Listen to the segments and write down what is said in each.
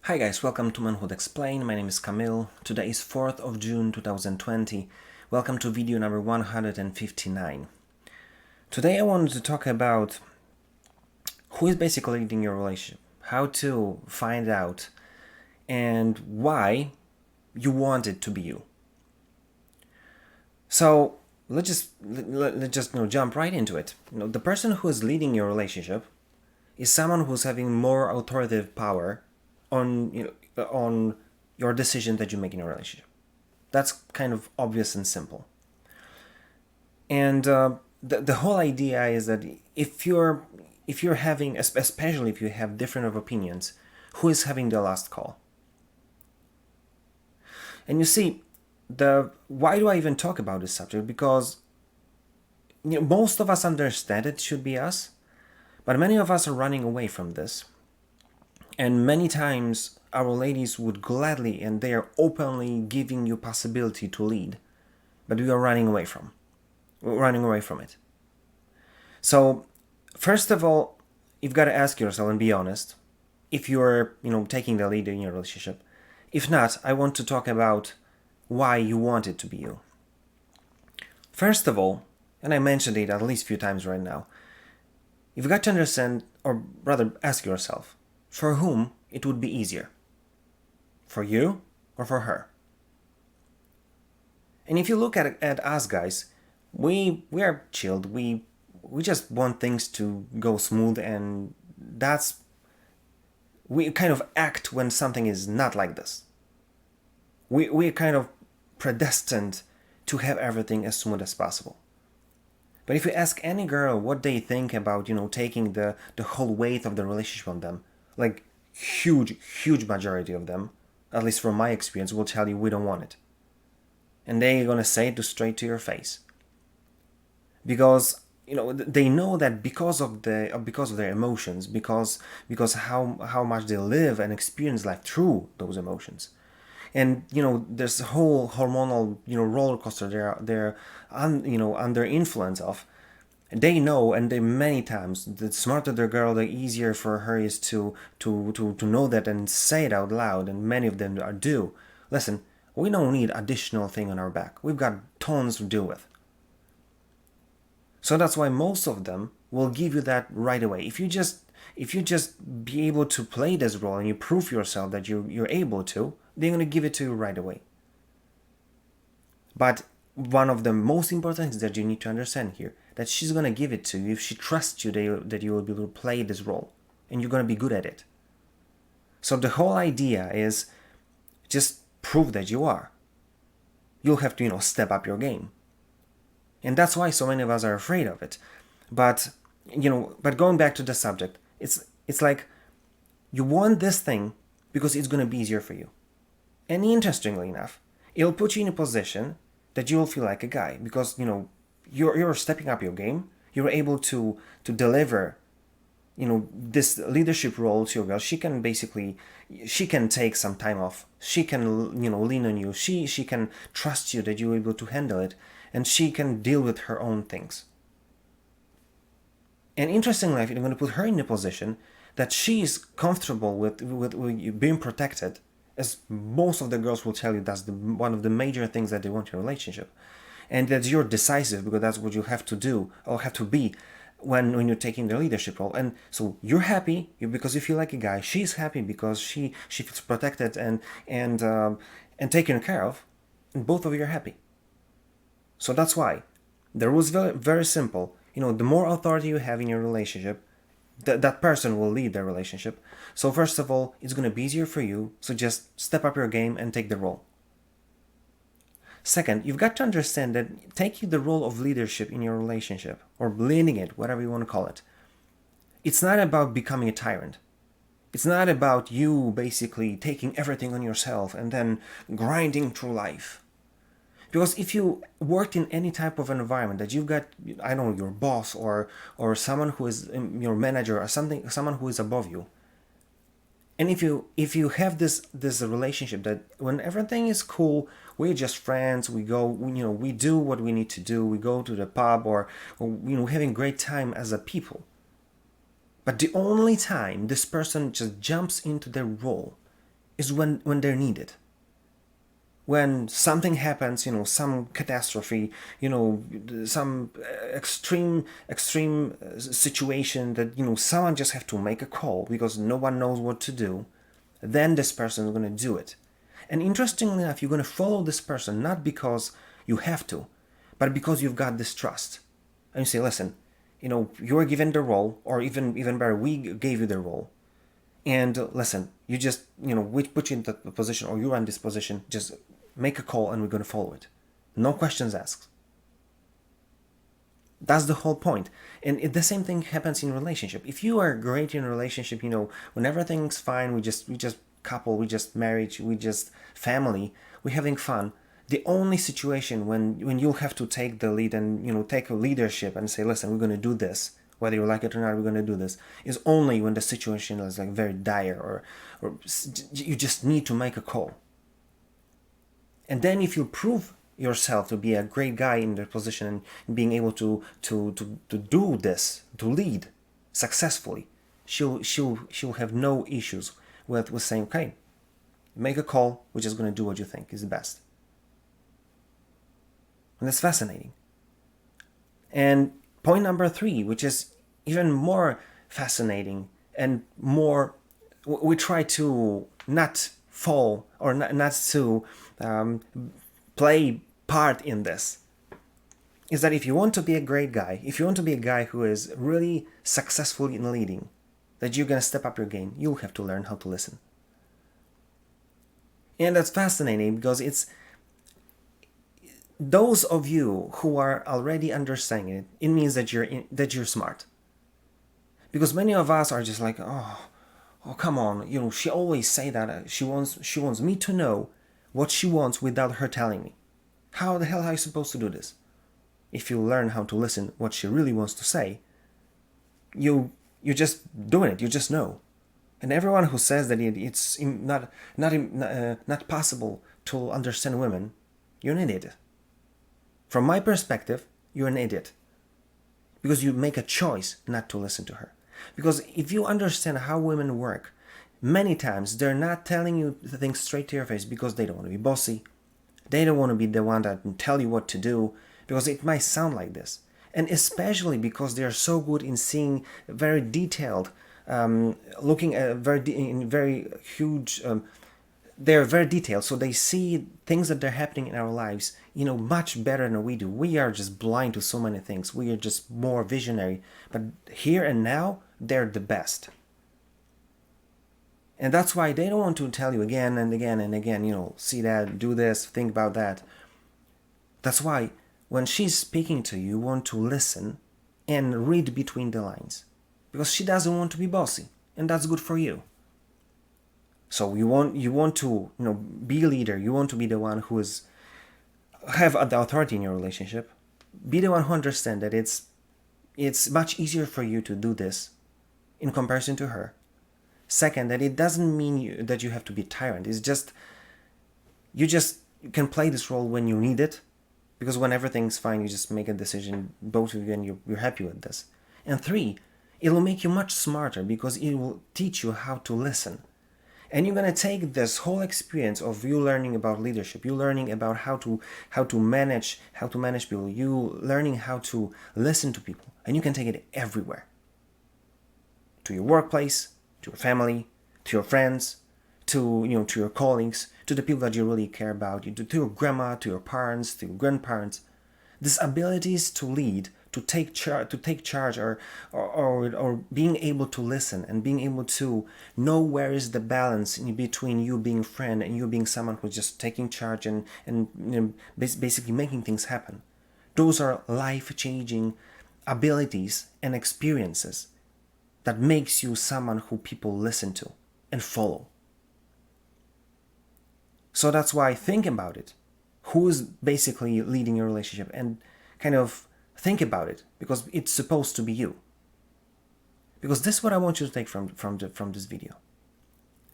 Hi guys, welcome to Manhood Explained. My name is Kamil. Today is 4th of June 2020. Welcome to video number 159. Today I wanted to talk about who is basically leading your relationship, how to find out, and why you want it to be you. So let's just jump right into it. The person who is leading your relationship is someone who's having more authoritative power on your decision that you make in a relationship. That's kind of obvious and simple. And the whole idea is that if you're having, especially if you have different of opinions, who is having the last call? And you see, why do I even talk about this subject? Because most of us understand it should be us, but many of us are running away from this. And many times our ladies would gladly, and they are openly giving you possibility to lead, but we are running away from it. So first of all, you've got to ask yourself and be honest if you're taking the lead in your relationship. If not, I want to talk about why you want it to be you. First of all, and I mentioned it at least a few times right now, you've got to understand, or rather ask yourself, for whom it would be easier? For you or for her? And if you look at us guys, we are chilled. We just want things to go smooth, and we kind of act when something is not like this. We're kind of predestined to have everything as smooth as possible. But if you ask any girl what they think about, taking the whole weight of the relationship on them, like huge majority of them, at least from my experience, will tell you we don't want it. And they're gonna say it straight to your face. Because they know that because of their emotions, because how much they live and experience life through those emotions. And there's a whole hormonal roller coaster they're under influence of. They know, and they many times, the smarter the girl, the easier for her is to know that and say it out loud, and many of them do. Listen, we don't need additional thing on our back. We've got tons to deal with. So that's why most of them will give you that right away. If you just be able to play this role and you prove yourself that you're able to, they're gonna give it to you right away. But one of the most important things that you need to understand here, that she's going to give it to you if she trusts you that you will be able to play this role and you're going to be good at it. So the whole idea is just prove that you are. You'll have to step up your game. And that's why so many of us are afraid of it. But going back to the subject, it's like you want this thing because it's going to be easier for you. And interestingly enough, it'll put you in a position that you'll feel like a guy, because you're stepping up your game. You're able to deliver this leadership role to your girl. She can take some time off. She can lean on you. She can trust you that you're able to handle it, and she can deal with her own things. And interestingly enough, you're going to put her in a position that she is comfortable with you being protected. As most of the girls will tell you, that's one of the major things that they want in a relationship. And that you're decisive, because that's what you have to do, or have to be, when you're taking the leadership role. And so you're happy because you feel like a guy. She's happy because she feels protected and taken care of. And both of you are happy. So that's why the rule is very, very simple. The more authority you have in your relationship, that person will lead the relationship. So first of all, it's going to be easier for you, so just step up your game and take the role. Second, you've got to understand that taking the role of leadership in your relationship, or leading it, whatever you want to call it, it's not about becoming a tyrant. It's not about you basically taking everything on yourself and then grinding through life. Because if you worked in any type of environment that you've got, I don't know, your boss or someone who is your manager or someone who is above you, and if you have this relationship that when everything is cool, we're just friends, we go, we do what we need to do, we go to the pub or having a great time as a people. But the only time this person just jumps into their role is when they're needed. When something happens, some catastrophe, some extreme situation that, someone just have to make a call because no one knows what to do, then this person is going to do it. And interestingly enough, you're going to follow this person not because you have to, but because you've got this trust. And you say, listen, you were given the role, or even better, we gave you the role. And listen, you just, we put you in that position, or you're in this position, just make a call and we're going to follow it. No questions asked. That's the whole point. And the same thing happens in relationship. If you are great in a relationship, when everything's fine, we just couple, we just marriage, we just family, we're having fun. The only situation when you'll have to take the lead and take a leadership and say, listen, we're going to do this, whether you like it or not, we're going to do this, is only when the situation is like very dire, or you just need to make a call. And then if you prove yourself to be a great guy in the position and being able to do this, to lead successfully, she'll have no issues with saying, okay, make a call, we're just going to do what you think is the best. And that's fascinating. And point number 3, which is even more fascinating and more, we try to not fall or not to play part in this, is that if you want to be a great guy, if you want to be a guy who is really successful in leading, that you're going to step up your game, you'll have to learn how to listen. And that's fascinating because it's those of you who are already understanding it, it means that you're smart. Because many of us are just like, oh come on, she always say that she wants me to know what she wants without her telling me. How the hell are you supposed to do this? If you learn how to listen what she really wants to say, you're just doing it, you just know. And everyone who says that it's not possible to understand women, you're an idiot. From my perspective, you're an idiot. Because you make a choice not to listen to her. Because if you understand how women work, many times they're not telling you the things straight to your face because they don't want to be bossy. They don't want to be the one that can tell you what to do, because it might sound like this. And especially because they are so good in seeing very detailed, looking at very huge, they're very detailed, so they see things that are happening in our lives, much better than we do. We are just blind to so many things. We are just more visionary. But here and now, they're the best. And that's why they don't want to tell you again and again and again, see that, do this, think about that. That's why when she's speaking to you, you want to listen and read between the lines. Because she doesn't want to be bossy, and that's good for you. So you want to be a leader. You want to be the one who have the authority in your relationship. Be the one who understands that it's much easier for you to do this in comparison to her. Second, that it doesn't mean that you have to be a tyrant. It's just you can play this role when you need it, because when everything's fine, you just make a decision, both of you, and you're happy with this. And 3, it will make you much smarter because it will teach you how to listen. And you're going to take this whole experience of you learning about leadership, you learning about how to manage people, you learning how to listen to people, and you can take it everywhere. To your workplace, to your family, to your friends, to your colleagues, to the people that you really care about, to your grandma, to your parents, to your grandparents. These abilities to lead, to take charge, or being able to listen and being able to know where is the balance in between you being a friend and you being someone who's just taking charge and basically making things happen. Those are life-changing abilities and experiences that makes you someone who people listen to and follow. So that's why think about it. Who's basically leading your relationship, and kind of think about it, because it's supposed to be you. Because this is what I want you to take from this video.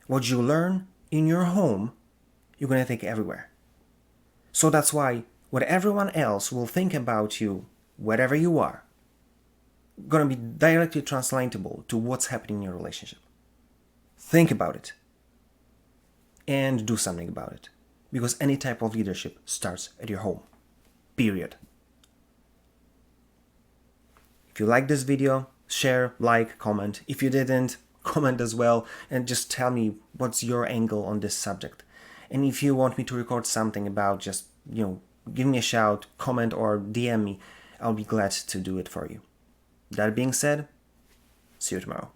What you learn in your home, you're going to take everywhere. So that's why what everyone else will think about you, wherever you are, going to be directly translatable to what's happening in your relationship. Think about it. and do something about it. Because any type of leadership starts at your home. Period. If you like this video, share, like, comment. If you didn't, comment as well and just tell me what's your angle on this subject. And if you want me to record something about, just, give me a shout, comment, or DM me. I'll be glad to do it for you. That being said, see you tomorrow.